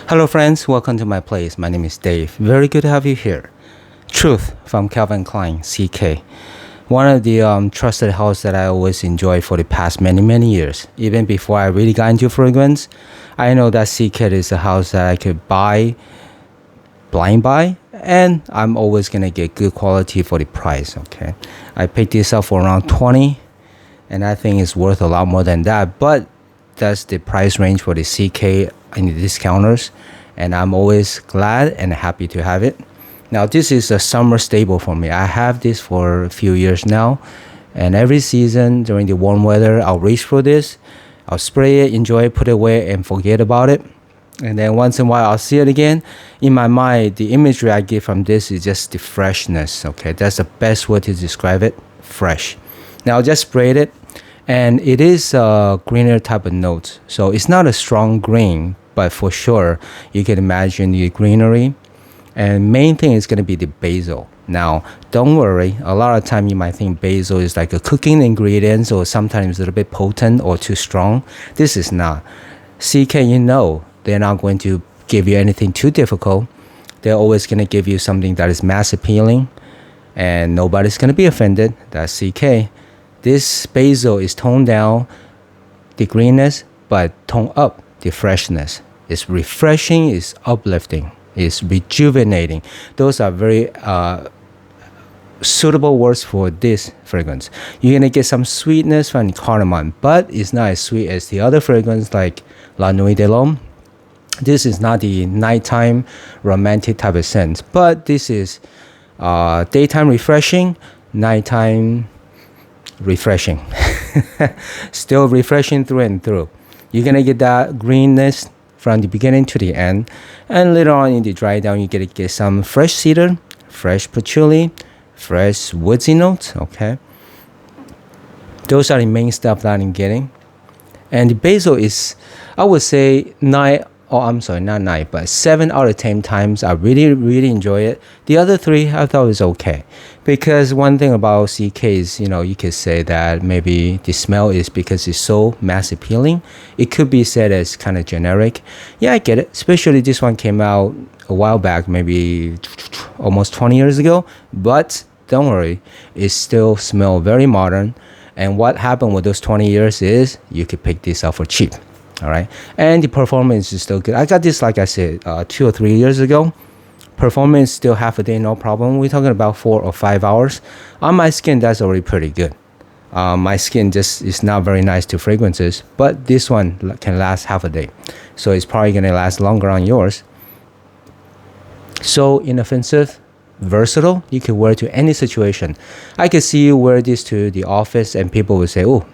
Hello friends, welcome to my place. My name is Dave. Very good to have you here. Truth from Calvin Klein, CK. One of the trusted houses that I always enjoyed for the past many years. Even before I really got into fragrance, I know that CK is a house that I could buy, blind buy, and I'm always gonna get good quality for the price, okay? I picked this up for around 20 and I think it's worth a lot more than that, but that's the price range for the CK in the discounters, and I'm always glad and happy to have it. Now this is a summer staple for me. I have this for a few years now, and every season during the warm weather I'll reach for this. I'll spray it, enjoy it, put it away and forget about it, and then once in a while I'll see it again. In my mind, the imagery I get from this is just the freshness. Okay, that's the best way to describe it. Fresh. Now I just sprayed it, and it is a greener type of note, so it's not a strong green, but for sure you can imagine the greenery. And main thing is going to be the basil. Now don't worry, a lot of time you might think basil is like a cooking ingredient or sometimes a little bit potent or too strong. This is not. CK, they're not going to give you anything too difficult. They're always going to give you something that is mass appealing and nobody's going to be offended. That's CK. This basil is toned down the greenness, but tone up the freshness. It's refreshing, it's uplifting, it's rejuvenating. Those are very suitable words for this fragrance. You're gonna get some sweetness from the cardamom, but it's not as sweet as the other fragrance like La Nuit de l'Homme. This is not the nighttime romantic type of scent, but this is daytime refreshing, nighttime refreshing. Still refreshing through and through. You're gonna get that greenness from the beginning to the end, and later on in the dry down you're gonna get some fresh cedar, fresh patchouli, fresh woodsy notes. Okay, those are the main stuff that I'm getting. And the basil is, I would say, not 9, but 7 out of 10 times I really enjoy it. The other 3 I thought was okay, because one thing about CK is, you could say that maybe the smell is because it's so mass appealing. It could be said as kind of generic. Yeah, I get it, especially this one came out a while back, maybe almost 20 years ago, but don't worry, it still smells very modern. And what happened with those 20 years is you could pick this up for cheap. All right, and the performance is still good. I got this, like I said, 2 or 3 years ago. Performance still half a day, no problem. We're talking about 4 or 5 hours. On my skin, that's already pretty good. My skin just is not very nice to fragrances, but this one can last half a day. So it's probably going to last longer on yours. So inoffensive, versatile, you can wear it to any situation. I could see you wear this to the office and people will say, oh,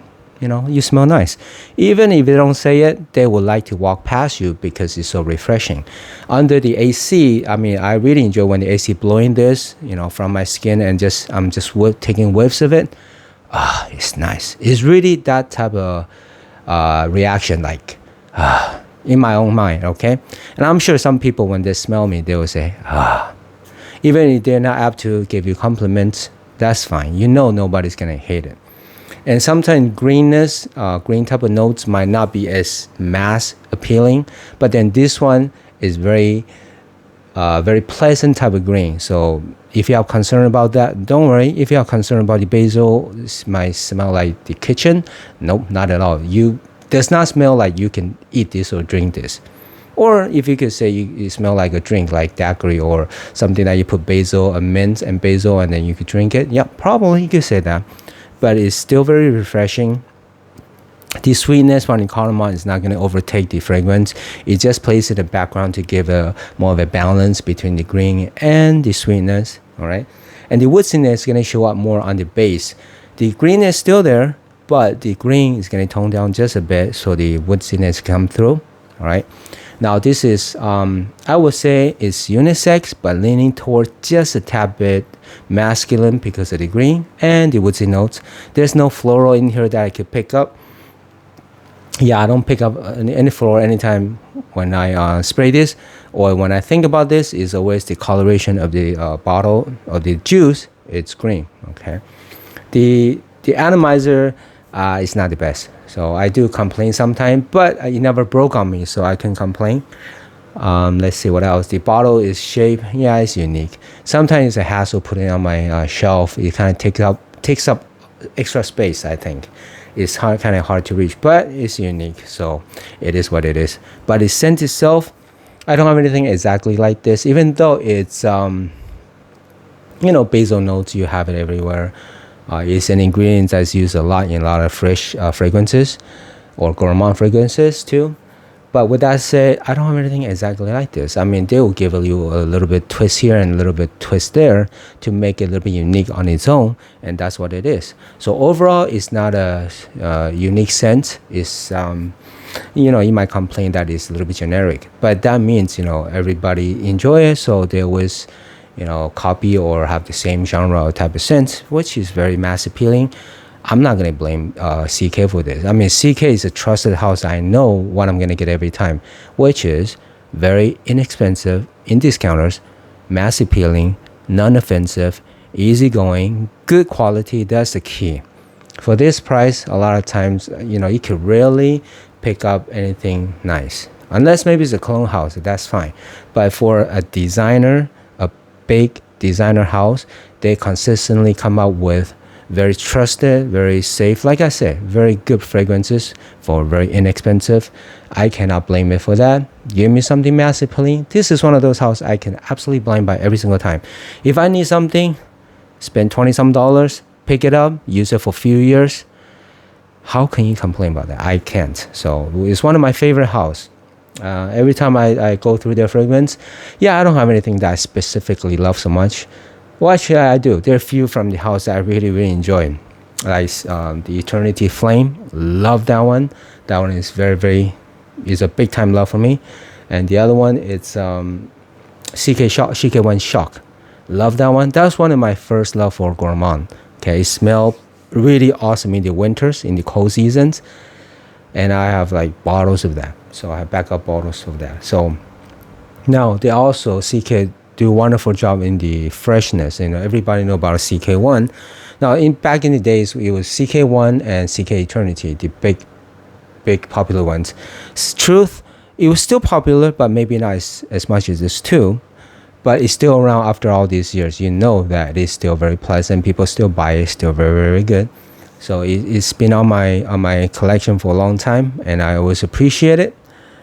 you smell nice. Even if they don't say it, they would like to walk past you because it's so refreshing. Under the AC, I really enjoy when the AC blowing this, from my skin, and I'm just taking whiffs of it. It's nice. It's really that type of reaction, like, in my own mind, okay? And I'm sure some people, when they smell me, they will say, even if they're not apt to give you compliments, that's fine. Nobody's gonna hate it. And sometimes greenness, green type of notes might not be as mass appealing, but then this one is very pleasant type of green. So if you are concerned about that, don't worry. If you are concerned about the basil, it might smell like the kitchen. Nope, not at all. Does not smell like you can eat this or drink this. Or if you could say you smell like a drink, like daiquiri or something that you put basil, a mint and basil, and then you could drink it. Yeah, probably you could say that. But it's still very refreshing. The sweetness from the cardamom is not going to overtake the fragrance. It just plays in the background to give more of a balance between the green and the sweetness. All right, and the woodiness is going to show up more on the base. The green is still there, but the green is going to tone down just a bit, so the woodiness come through. All right. Now this is, I would say it's unisex, but leaning toward just a tad bit masculine because of the green and the woodsy notes. There's no floral in here that I could pick up. Yeah, I don't pick up any floral anytime when I spray this, or when I think about this, is always the coloration of the bottle of the juice. It's green. Okay, the atomizer is not the best. So I do complain sometimes, but it never broke on me, so I can complain. Let's see what else. The bottle is shape. Yeah, it's unique. Sometimes it's a hassle putting it on my shelf. It kind of takes up extra space. I think it's kind of hard to reach, but it's unique. So it is what it is. But the scent itself, I don't have anything exactly like this. Even though it's basil notes, you have it everywhere. It's an ingredient that's used a lot in a lot of fresh fragrances or gourmand fragrances too. But with that said, I don't have anything exactly like this. I mean, they will give you a little bit twist here and a little bit twist there to make it a little bit unique on its own, and that's what it is. So overall, it's not a unique scent. It's you might complain that it's a little bit generic, but that means everybody enjoy it, so they always copy or have the same genre or type of scent, which is very mass appealing. I'm not going to blame CK for this. I mean, CK is a trusted house. I know what I'm going to get every time, which is very inexpensive in discounters, mass appealing, non-offensive, easygoing, good quality. That's the key. For this price, a lot of times, you can rarely pick up anything nice. Unless maybe it's a clone house, that's fine. But for a designer, a big designer house, they consistently come out with very trusted, very safe, like I said, very good fragrances for very inexpensive. I cannot blame it for that. Give me something mass appealing. This is one of those houses I can absolutely blind buy every single time. If I need something, spend $20 some, pick it up, use it for a few years. How can you complain about that? I can't. So it's one of my favorite house. Every time I go through their fragrance, I don't have anything that I specifically love so much. Well, actually, I do. There are a few from the house that I really, really enjoy. Like the Eternity Flame. Love that one. That one is is a big time love for me. And the other one, it's CK1 Shock. Love that one. That was one of my first love for gourmand. Okay, it smelled really awesome in the winters, in the cold seasons. And I have like bottles of that. So I have backup bottles of that. So now they also, CK do a wonderful job in the freshness. Everybody know about CK1. Now, back in the days, it was CK1 and CK Eternity, the big popular ones. Truth, it was still popular, but maybe not as much as this too. But it's still around after all these years. You know that it's still very pleasant. People still buy it. Still very, very good. So it's been on my collection for a long time, and I always appreciate it.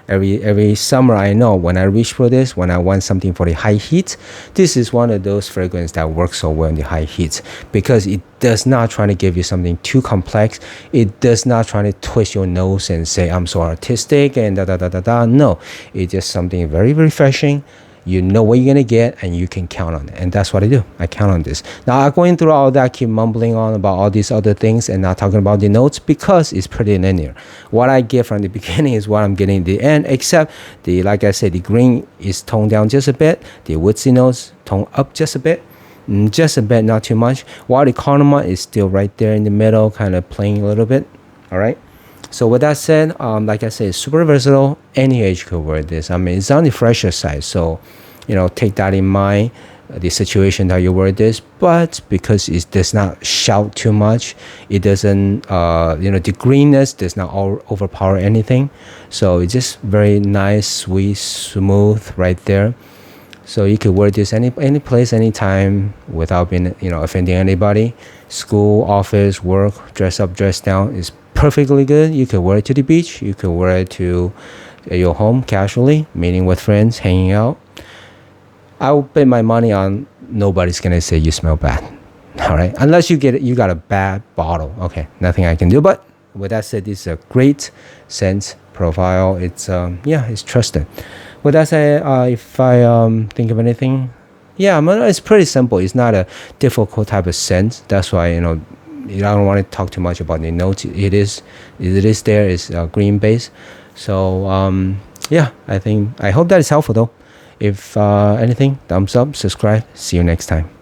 Every summer, I know when I reach for this, when I want something for the high heat, this is one of those fragrances that works so well in the high heat, because it does not try to give you something too complex. It does not try to twist your nose and say, I'm so artistic and da. No, it's just something very, very refreshing. You know what you're going to get, and you can count on it. And that's what I do. I count on this. Now, I'm going through all that, keep mumbling on about all these other things and not talking about the notes, because it's pretty linear. What I get from the beginning is what I'm getting at the end, except like I said, the green is toned down just a bit. The woodsy notes toned up just a bit, not too much. While the cardamom is still right there in the middle, kind of playing a little bit. All right. So with that said, like I said, it's super versatile. Any age could wear this. I mean, it's on the fresher side, so take that in mind, the situation that you wear this. But because it does not shout too much, it doesn't, the greenness does not overpower anything. So it's just very nice, sweet, smooth right there. So you could wear this any place, anytime, without being offending anybody. School, office, work, dress up, dress down is perfectly good. You could wear it to the beach. You could wear it to your home casually, meeting with friends, hanging out. I will bet my money on nobody's gonna say you smell bad. All right, unless you got a bad bottle. Okay, nothing I can do. But with that said, this is a great scent profile. It's it's trusted. With that said, if I think of anything, it's pretty simple. It's not a difficult type of scent. That's why I don't want to talk too much about the notes. It is there. It's green base. So I hope that is helpful though. If anything, thumbs up, subscribe. See you next time.